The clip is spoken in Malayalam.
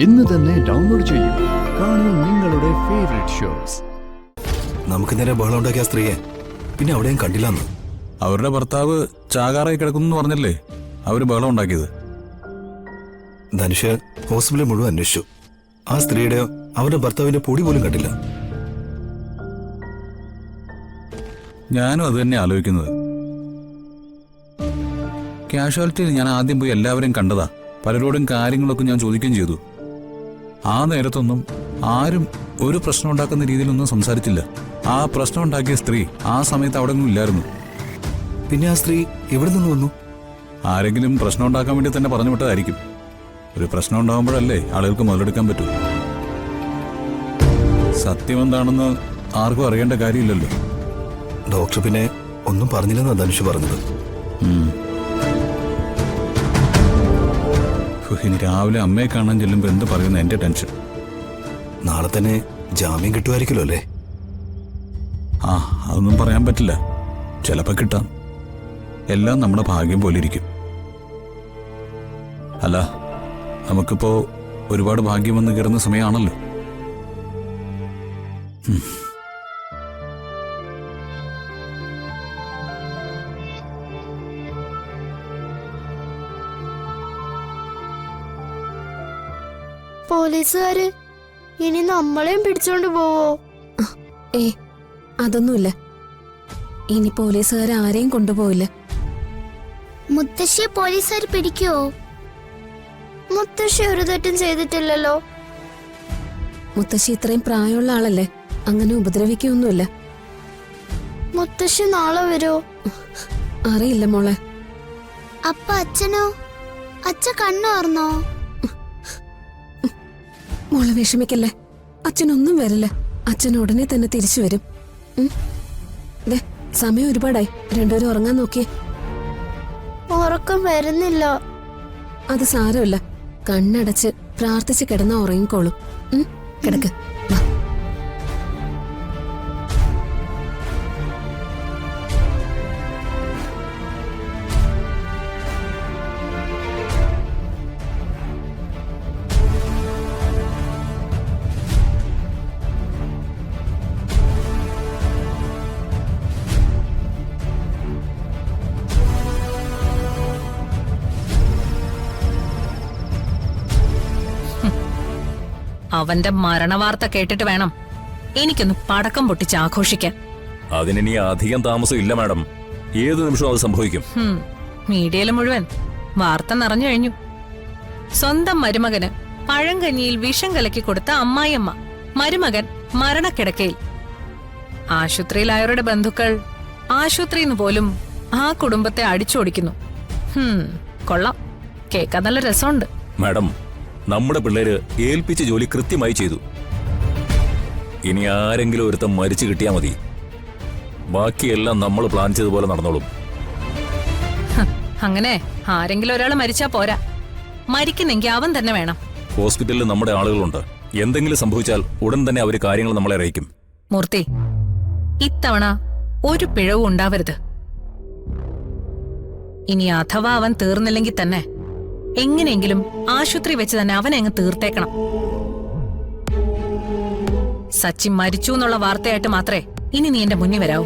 ഇന്ന് തന്നെ ഡൗൺലോഡ് ചെയ്യൂ. കാണൂ നിങ്ങളുടെ ഫേവറേറ്റ് ഷോസ്. നമുക്ക് നേരെ ബഹളം ഉണ്ടാക്കിയ സ്ത്രീയെ പിന്നെ അവിടെയും കണ്ടില്ലെന്ന്. അവരുടെ ഭർത്താവ് ചാകാറായി കിടക്കുന്നു പറഞ്ഞല്ലേ അവര് ബഹളം ഉണ്ടാക്കിയത്. ധനുഷ് ഹോസ്പിറ്റൽ മുഴുവൻ അന്വേഷിച്ചു. ആ സ്ത്രീയുടെ അവരുടെ ഭർത്താവിന്റെ പൊടി പോലും കണ്ടില്ല. ഞാനും അത് തന്നെ ആലോചിക്കുന്നത്. കാഷ്വാലിറ്റിയിൽ ഞാൻ ആദ്യം പോയി എല്ലാവരെയും കണ്ടതാ. പലരോടും കാര്യങ്ങളൊക്കെ ഞാൻ ചോദിക്കുകയും ചെയ്തു. ആ നേരത്തൊന്നും ആരും ഒരു പ്രശ്നം ഉണ്ടാക്കുന്ന രീതിയിലൊന്നും സംസാരിച്ചില്ല. ആ പ്രശ്നം ഉണ്ടാക്കിയ സ്ത്രീ ആ സമയത്ത് അവിടെ ഒന്നും ഇല്ലായിരുന്നു. പിന്നെ ആ സ്ത്രീ എവിടെ നിന്ന് വന്നു? ആരെങ്കിലും പ്രശ്നം ഉണ്ടാക്കാൻ വേണ്ടി തന്നെ പറഞ്ഞു വിട്ടതായിരിക്കും. ഒരു പ്രശ്നം ഉണ്ടാകുമ്പോഴല്ലേ ആളുകൾക്ക് മുതലെടുക്കാൻ പറ്റൂ. സത്യം എന്താണെന്ന് ആർക്കും അറിയേണ്ട കാര്യമില്ലല്ലോ. ഡോക്ടർ പിന്നെ ഒന്നും പറഞ്ഞില്ലെന്നാ ധനുഷ് പറഞ്ഞത്. ഇനി രാവിലെ അമ്മയെ കാണാൻ ചെല്ലുമ്പോൾ എന്ത് പറയുന്ന എന്റെ ടെൻഷൻ. നാളെ തന്നെ ജാമ്യം കിട്ടുമായിരിക്കുമല്ലോ അല്ലേ? ആ, അതൊന്നും പറയാൻ പറ്റില്ല. ചിലപ്പോ കിട്ടാം. എല്ലാം നമ്മുടെ ഭാഗ്യം പോലെ ഇരിക്കും. അല്ല, നമുക്കിപ്പോ ഒരുപാട് ഭാഗ്യം വന്ന് കയറുന്ന സമയമാണല്ലോ. പോലീസുകാര് ഇനി നമ്മളെയും പിടിച്ചോണ്ട് പോവോ? അതൊന്നുമില്ല. ഇനി പോലീസുകാർ ആരെയും കൊണ്ടുപോയില്ല. മുത്തശ്ശിയെ പോലീസുകാർ പിടിക്കുവോ? മുത്തശ്ശി ഒരു തെറ്റും ചെയ്തിട്ടില്ലല്ലോ. മുത്തശ്ശി ഇത്രയും പ്രായമുള്ള ആളല്ലേ, അങ്ങനെ ഉപദ്രവിക്കൊന്നുമില്ല. മുത്തശ്ശി നാളെ വരുമോ? അറിയില്ല മോളെ. അപ്പ അച്ഛനോ? അച്ഛ കണ്ണു തുറന്നോ? മോളെ വിഷമിക്കല്ലേ, അച്ഛനൊന്നും വരില്ല. അച്ഛൻ ഉടനെ തന്നെ തിരിച്ചു വരും. സമയം ഒരുപാടായി, രണ്ടുപേരും ഉറങ്ങാൻ നോക്കിയേ. ഉറക്കം വരുന്നില്ല. അത് സാരമില്ല, കണ്ണടച്ച് പ്രാർത്ഥിച്ച് കിടന്നാ ഉറങ്ങിക്കോളും. കിടക്ക്. അവന്റെ മരണവാർത്ത കേട്ടിട്ട് വേണം എനിക്കൊന്ന് പടക്കം പൊട്ടിച്ച് ആഘോഷിക്കാൻ. അതിനി അധികം താമസം ഇല്ല മാഡം. ഏതു നിമിഷവും അത് സംഭവിക്കും. മീഡിയയില് മുഴുവൻ വാർത്ത നിറഞ്ഞു കഴിഞ്ഞു. സ്വന്തം മരുമകന് പഴങ്കഞ്ഞിയിൽ വിഷം കലക്കി കൊടുത്ത അമ്മായിയമ്മ, മരുമകൻ മരണക്കിടക്കയിൽ. ആശുപത്രിയിലായവരുടെ ബന്ധുക്കൾ ആശുപത്രിന്ന് പോലും ആ കുടുംബത്തെ അടിച്ചോടിക്കുന്നു. കൊള്ളാം, കേൾക്കാൻ നല്ല രസമുണ്ട്. മാഡം, നമ്മുടെ പിള്ളേര് ഏൽപ്പിച്ച ജോലി കൃത്യമായി ചെയ്തു. ഇനി ആരെങ്കിലും ഒരുത്തം മരിച്ചു കിട്ടിയാ മതി. ബാക്കിയെല്ലാം നമ്മൾ പ്ലാൻ ചെയ്തതുപോലെ നടന്നോളും. അങ്ങനെ ആരെങ്കിലും ഒരാൾ മരിച്ചാ പോരാ, മരിക്കുന്നെങ്കിൽ അവൻ തന്നെ വേണം. ഹോസ്പിറ്റലിൽ നമ്മുടെ ആളുകളുണ്ട്. എന്തെങ്കിലും സംഭവിച്ചാൽ ഉടൻ തന്നെ അവര് കാര്യങ്ങൾ നമ്മളെ അറിയിക്കും. മൂർത്തി, ഇത്തവണ ഒരു പിഴവും ഉണ്ടാവരുത്. ഇനി അഥവാ അവൻ തീർന്നില്ലെങ്കിൽ തന്നെ എങ്ങനെയെങ്കിലും ആശുപത്രി വെച്ച് തന്നെ അവനെ അങ്ങ് തീർത്തേക്കണം. സച്ചിൻ മരിച്ചു എന്നുള്ള വാർത്തയായിട്ട് മാത്രമേ ഇനി നീ എന്റെ മുന്നിൽ വരാവൂ.